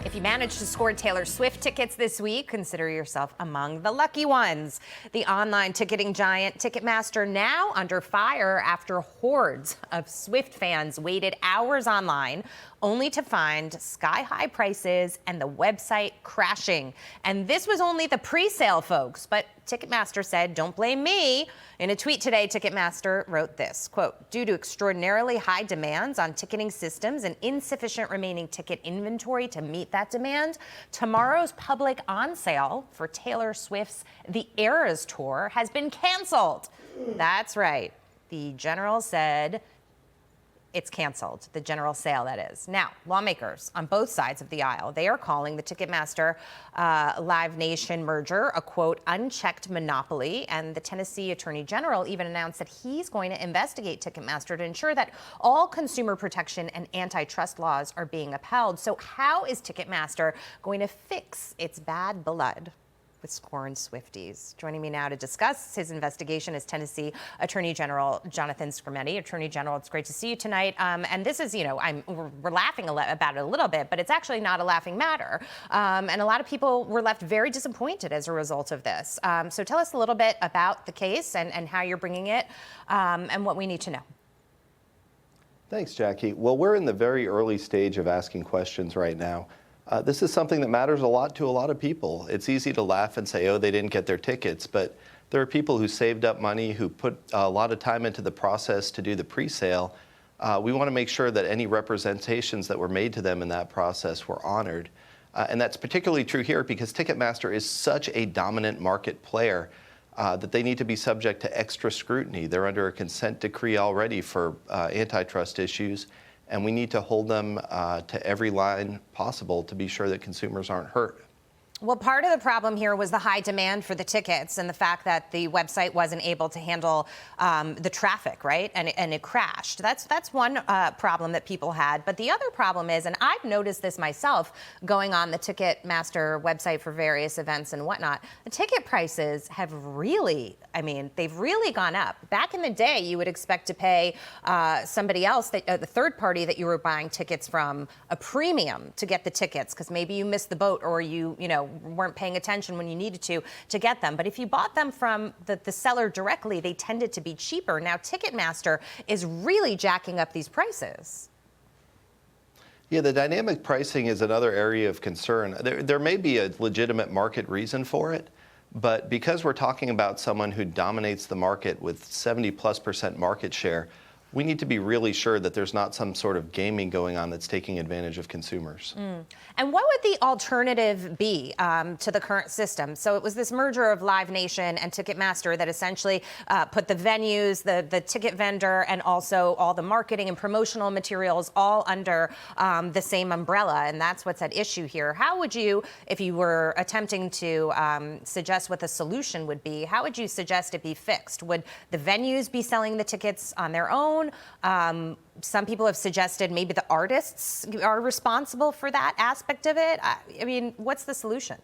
If you managed to score Taylor Swift tickets this week, consider yourself among the lucky ones. The online ticketing giant Ticketmaster now under fire after hordes of Swift fans waited hours online only to find sky-high prices and the website crashing. And this was only the pre-sale, folks, but Ticketmaster said, "Don't blame me." In a tweet today, Ticketmaster wrote this, quote, "Due to extraordinarily high demands on ticketing systems and insufficient remaining ticket inventory to meet that demand, tomorrow's public on sale for Taylor Swift's The Eras Tour has been canceled." That's right. The General said it's canceled, the general sale, that is. Now, lawmakers on both sides of the aisle, they are calling the Ticketmaster Live Nation merger a, quote, unchecked monopoly. And the Tennessee Attorney General even announced that he's going to investigate Ticketmaster to ensure that all consumer protection and antitrust laws are being upheld. So how is Ticketmaster going to fix its bad blood with scorned Swifties? Joining me now to discuss his investigation is Tennessee Attorney General Jonathan Skrmetti. Attorney General, it's great to see you tonight. And this is, we're laughing about it a little bit, but it's actually not a laughing matter. And a lot of people were left very disappointed as a result of this. So tell us a little bit about the case and how you're bringing it and what we need to know. Thanks, Jackie. Well, we're in the very early stage of asking questions right now. This is something that matters a lot to a lot of people. It's easy to laugh and say, oh, they didn't get their tickets, but there are people who saved up money, who put a lot of time into the process to do the pre-sale. We want to make sure that any representations that were made to them in that process were honored. And that's particularly true here because Ticketmaster is such a dominant market player that they need to be subject to extra scrutiny. They're under a consent decree already for antitrust issues. And we need to hold them to every line possible to be sure that consumers aren't hurt. Well, part of the problem here was the high demand for the tickets and the fact that the website wasn't able to handle the traffic, right? And it crashed. That's one problem that people had. But the other problem is, and I've noticed this myself going on the Ticketmaster website for various events and whatnot, the ticket prices have really, they've really gone up. Back in the day, you would expect to pay somebody else, the third party that you were buying tickets from, a premium to get the tickets because maybe you missed the boat or you weren't paying attention when you needed to get them. But if you bought them from the seller directly, they tended to be cheaper. Now, Ticketmaster is really jacking up these prices. Yeah, the dynamic pricing is another area of concern. There may be a legitimate market reason for it, but because we're talking about someone who dominates the market with 70+% market share, we need to be really sure that there's not some sort of gaming going on that's taking advantage of consumers. And what would the alternative be to the current system? So it was this merger of Live Nation and Ticketmaster that essentially put the venues, the ticket vendor, and also all the marketing and promotional materials all under the same umbrella. And that's what's at issue here. How would you, if you were attempting to suggest what the solution would be, how would you suggest it be fixed? Would the venues be selling the tickets on their own? Some people have suggested maybe the artists are responsible for that aspect of it. What's the solution?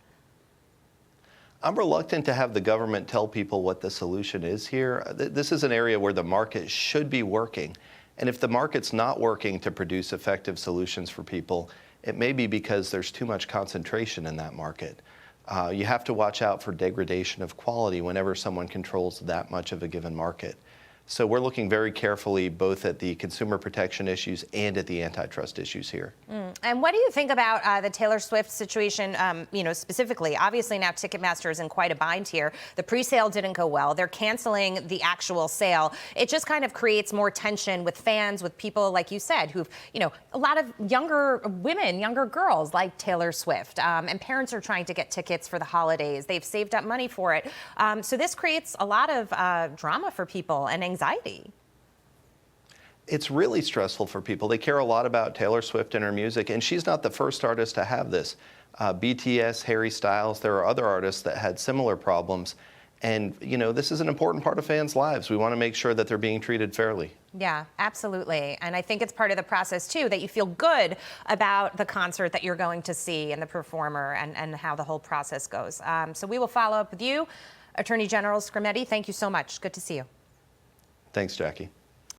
I'm reluctant to have the government tell people what the solution is here. This is an area where the market should be working. And if the market's not working to produce effective solutions for people, it may be because there's too much concentration in that market. You have to watch out for degradation of quality whenever someone controls that much of a given market. So we're looking very carefully both at the consumer protection issues and at the antitrust issues here. And what do you think about the Taylor Swift situation, specifically? Obviously, now Ticketmaster is in quite a bind here. The pre-sale didn't go well. They're canceling the actual sale. It just kind of creates more tension with fans, with people, like you said, who've, a lot of younger women, younger girls like Taylor Swift. And parents are trying to get tickets for the holidays. They've saved up money for it. So this creates a lot of drama for people and anxiety. It's really stressful for people. They care a lot about Taylor Swift and her music, and she's not the first artist to have this. BTS, Harry Styles, there are other artists that had similar problems. And, this is an important part of fans' lives. We want to make sure that they're being treated fairly. Yeah, absolutely. And I think it's part of the process, too, that you feel good about the concert that you're going to see and the performer and how the whole process goes. So we will follow up with you. Attorney General Skrmetti, thank you so much. Good to see you. Thanks, Jackie.